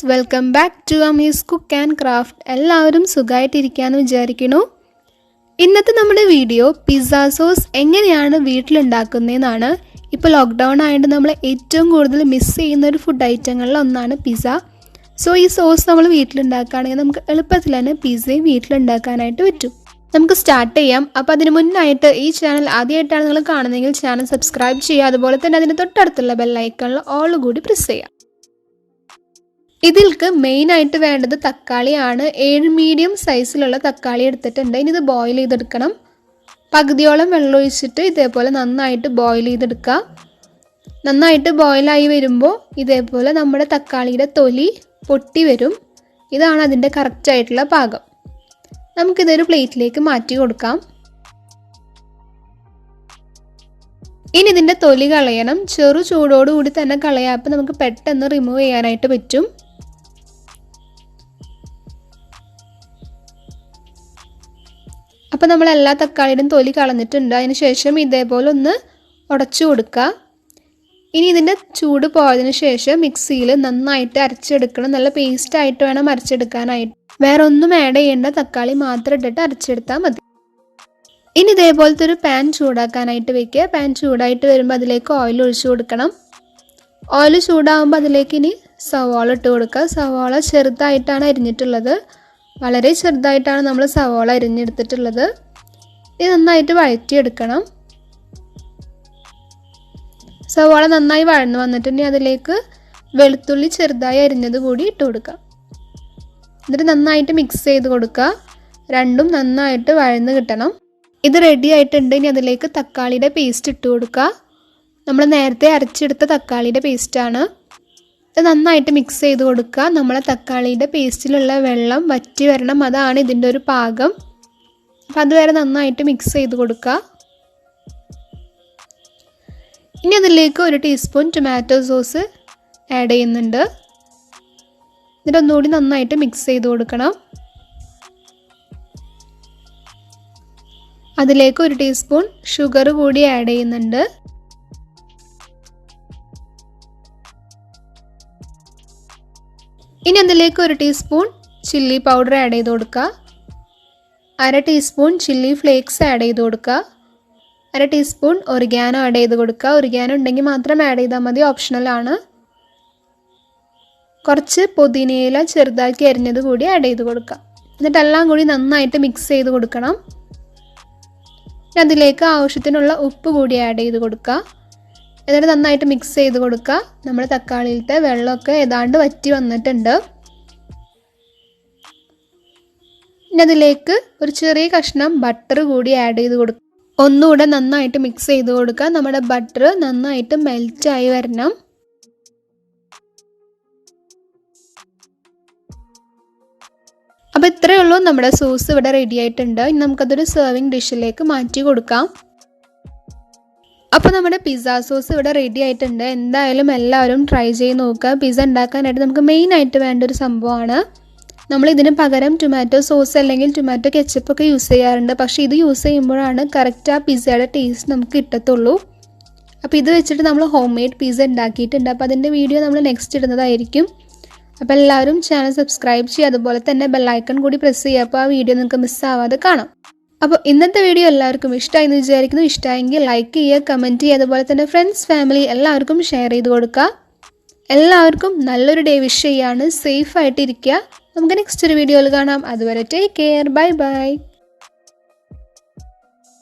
Welcome back to Amee's cook and craft. എല്ലാവരും സുഖമായിട്ടിരിക്കാമെന്ന് വിചാരിക്കുന്നു. ഇന്നത്തെ നമ്മുടെ വീഡിയോ പിസ്സ സോസ് എങ്ങനെയാണ് വീട്ടിലുണ്ടാക്കുന്നതെന്നാണ്. ഇപ്പോൾ ലോക്ക്ഡൗൺ ആയതുകൊണ്ട് നമ്മൾ ഏറ്റവും കൂടുതൽ മിസ് ചെയ്യുന്ന ഒരു ഫുഡ് ഐറ്റങ്ങളിൽ ഒന്നാണ് പിസ്സ. സോ ഈ സോസ് നമ്മൾ വീട്ടിലുണ്ടാക്കുകയാണെങ്കിൽ നമുക്ക് എളുപ്പത്തിൽ തന്നെ പിസ്സയും വീട്ടിലുണ്ടാക്കാനായിട്ട് പറ്റും. നമുക്ക് സ്റ്റാർട്ട് ചെയ്യാം. അപ്പോൾ അതിന് മുന്നായിട്ട് ഈ ചാനൽ ആദ്യമായിട്ടാണ് നിങ്ങൾ കാണുന്നതെങ്കിൽ ചാനൽ സബ്സ്ക്രൈബ് ചെയ്യുക. അതുപോലെ തന്നെ അതിന് തൊട്ടടുത്തുള്ള ബെല്ലൈക്കണിൽ ഓൾ കൂടി പ്രസ് ചെയ്യാം. ഇതിൽക്ക് മെയിനായിട്ട് വേണ്ടത് തക്കാളിയാണ്. 7 മീഡിയം സൈസിലുള്ള തക്കാളി എടുത്തിട്ടുണ്ട്. ഇനി ഇത് ബോയിൽ ചെയ്തെടുക്കണം. പകുതിയോളം വെള്ളം ഒഴിച്ചിട്ട് ഇതേപോലെ നന്നായിട്ട് ബോയിൽ ചെയ്തെടുക്കുക. നന്നായിട്ട് ബോയിലായി വരുമ്പോൾ ഇതേപോലെ നമ്മുടെ തക്കാളിയുടെ തൊലി പൊട്ടി വരും. ഇതാണ് അതിൻ്റെ കറക്റ്റായിട്ടുള്ള പാകം. നമുക്കിതൊരു പ്ലേറ്റിലേക്ക് മാറ്റി കൊടുക്കാം. ഇനി ഇതിൻ്റെ തൊലി കളയണം. ചെറു ചൂടോടുകൂടി തന്നെ കളയാം. അപ്പം നമുക്ക് പെട്ടെന്ന് റിമൂവ് ചെയ്യാനായിട്ട് പറ്റും. അപ്പോൾ നമ്മൾ എല്ലാ തക്കാളിയുടെയും തൊലി കളഞ്ഞിട്ടുണ്ട്. അതിന് ശേഷം ഇതേപോലെ ഒന്ന് ഉടച്ചു കൊടുക്കുക. ഇനി ഇതിൻ്റെ ചൂട് പോയതിന് ശേഷം മിക്സിയിൽ നന്നായിട്ട് അരച്ചെടുക്കണം. നല്ല പേസ്റ്റായിട്ട് വേണം അരച്ചെടുക്കാനായിട്ട്. വേറെ ഒന്നും ആഡ് ചെയ്യേണ്ട, തക്കാളി മാത്രം ഇട്ടിട്ട് അരച്ചെടുത്താൽ മതി. ഇനി ഇതേപോലത്തെ ഒരു പാൻ ചൂടാക്കാനായിട്ട് വെക്കുക. പാൻ ചൂടായിട്ട് വരുമ്പോൾ അതിലേക്ക് ഓയിൽ ഒഴിച്ചു കൊടുക്കണം. ഓയിൽ ചൂടാകുമ്പോൾ അതിലേക്ക് ഇനി സവാള ഇട്ട് കൊടുക്കുക. സവാള ചെറുതായിട്ടാണ് അരിഞ്ഞിട്ടുള്ളത്. വളരെ ചെറുതായിട്ടാണ് നമ്മൾ സവാള അരിഞ്ഞെടുത്തിട്ടുള്ളത്. ഇത് നന്നായിട്ട് വഴറ്റിയെടുക്കണം. സവാള നന്നായി വഴന്നു വന്നിട്ടുണ്ടെങ്കിൽ അതിലേക്ക് വെളുത്തുള്ളി ചെറുതായി അരിഞ്ഞത് കൂടി ഇട്ട് കൊടുക്കുക. എന്നിട്ട് നന്നായിട്ട് മിക്സ് ചെയ്ത് കൊടുക്കുക. രണ്ടും നന്നായിട്ട് വഴന്ന് കിട്ടണം. ഇത് റെഡി ആയിട്ടുണ്ട്. ഇനി അതിലേക്ക് തക്കാളിയുടെ പേസ്റ്റ് ഇട്ട് കൊടുക്കുക. നമ്മൾ നേരത്തെ അരച്ചെടുത്ത തക്കാളിയുടെ പേസ്റ്റാണ്. ഇത് നന്നായിട്ട് മിക്സ് ചെയ്ത് കൊടുക്കുക. നമ്മളെ തക്കാളിയുടെ പേസ്റ്റിലുള്ള വെള്ളം വറ്റി വരണം. അതാണ് ഇതിൻ്റെ ഒരു പാകം. അപ്പം അതുവരെ നന്നായിട്ട് മിക്സ് ചെയ്ത് കൊടുക്കുക. ഇനി അതിലേക്ക് 1 ടീസ്പൂൺ ടൊമാറ്റോ സോസ് ആഡ് ചെയ്യുന്നുണ്ട്. എന്നിട്ട് ഒന്നുകൂടി നന്നായിട്ട് മിക്സ് ചെയ്ത് കൊടുക്കണം. അതിലേക്ക് 1 ടീസ്പൂൺ ഷുഗർ കൂടി ആഡ് ചെയ്യുന്നുണ്ട്. ഇനി അതിലേക്ക് 1 ടീസ്പൂൺ ചില്ലി പൗഡർ ആഡ് ചെയ്ത് കൊടുക്കുക. 1/2 ടീസ്പൂൺ ചില്ലി ഫ്ലേക്സ് ആഡ് ചെയ്ത് കൊടുക്കുക. 1/2 ടീസ്പൂൺ ഒറിഗാനോ ആഡ് ചെയ്ത് കൊടുക്കുക. ഒറിഗാനോ ഉണ്ടെങ്കിൽ മാത്രം ആഡ് ചെയ്താൽ മതി, ഓപ്ഷണലാണ്. കുറച്ച് പുതിനയില ചെറുതാക്കി അരിഞ്ഞത് കൂടി ആഡ് ചെയ്ത് കൊടുക്കുക. എന്നിട്ട് എല്ലാം കൂടി നന്നായിട്ട് മിക്സ് ചെയ്ത് കൊടുക്കണം. അതിലേക്ക് ആവശ്യത്തിനുള്ള ഉപ്പ് കൂടി ആഡ് ചെയ്ത് കൊടുക്കുക. എന്നിട്ട് നന്നായിട്ട് മിക്സ് ചെയ്ത് കൊടുക്കുക. നമ്മുടെ തക്കാളിയിലത്തെ വെള്ളമൊക്കെ ഏതാണ്ട് വറ്റി വന്നിട്ടുണ്ട്. ഇനി അതിലേക്ക് ഒരു ചെറിയ കഷ്ണം ബട്ടർ കൂടി ആഡ് ചെയ്ത് കൊടുക്കുക. ഒന്നുകൂടെ നന്നായിട്ട് മിക്സ് ചെയ്ത് കൊടുക്കുക. നമ്മുടെ ബട്ടർ നന്നായിട്ട് മെൽറ്റായി വരണം. അപ്പോൾ ഇത്രയേ ഉള്ളൂ. നമ്മുടെ സോസ് ഇവിടെ റെഡി ആയിട്ടുണ്ട്. ഇനി നമുക്കതൊരു സെർവിങ് ഡിഷിലേക്ക് മാറ്റി കൊടുക്കാം. അപ്പോൾ നമ്മുടെ പിസ്സ സോസ് ഇവിടെ റെഡി ആയിട്ടുണ്ട്. എന്തായാലും എല്ലാവരും ട്രൈ ചെയ്ത് നോക്കുക. പിസ്സ ഉണ്ടാക്കാനായിട്ട് നമുക്ക് മെയിനായിട്ട് വേണ്ട ഒരു സംഭവമാണ്. നമ്മളിതിന് പകരം ടൊമാറ്റോ സോസ് അല്ലെങ്കിൽ ടൊമാറ്റോ കെച്ചപ്പൊക്കെ യൂസ് ചെയ്യാറുണ്ട്. പക്ഷേ ഇത് യൂസ് ചെയ്യുമ്പോഴാണ് കറക്റ്റ് ആ പിസ്സയുടെ ടേസ്റ്റ് നമുക്ക് കിട്ടത്തുള്ളൂ. അപ്പോൾ ഇത് വെച്ചിട്ട് നമ്മൾ ഹോം മെയ്ഡ് പിസ്സ ഉണ്ടാക്കിയിട്ടുണ്ട്. അപ്പോൾ അതിൻ്റെ വീഡിയോ നമ്മൾ നെക്സ്റ്റ് ഇടുന്നതായിരിക്കും. അപ്പോൾ എല്ലാവരും ചാനൽ സബ്സ്ക്രൈബ് ചെയ്യുക. അതുപോലെ തന്നെ ബെല്ലൈക്കൺ കൂടി പ്രസ് ചെയ്യുക. അപ്പോൾ ആ വീഡിയോ നിങ്ങൾക്ക് മിസ്സാവാതെ കാണാം. അപ്പോൾ ഇന്നത്തെ വീഡിയോ എല്ലാവർക്കും ഇഷ്ടമായി എന്ന് വിചാരിക്കുന്നു. ഇഷ്ടമായെങ്കിൽ ലൈക്ക് ചെയ്യുക, കമൻറ്റ് ചെയ്യുക. അതുപോലെ തന്നെ ഫ്രണ്ട്സ്, ഫാമിലി എല്ലാവർക്കും ഷെയർ ചെയ്ത് കൊടുക്കുക. എല്ലാവർക്കും നല്ലൊരു ഡേ വിഷ് ചെയ്യാണ്. സേഫ് ആയിട്ടിരിക്കുക. നമുക്ക് നെക്സ്റ്റ് ഒരു വീഡിയോയിൽ കാണാം. അതുവരെ ടേക്ക് കെയർ. Bye bye.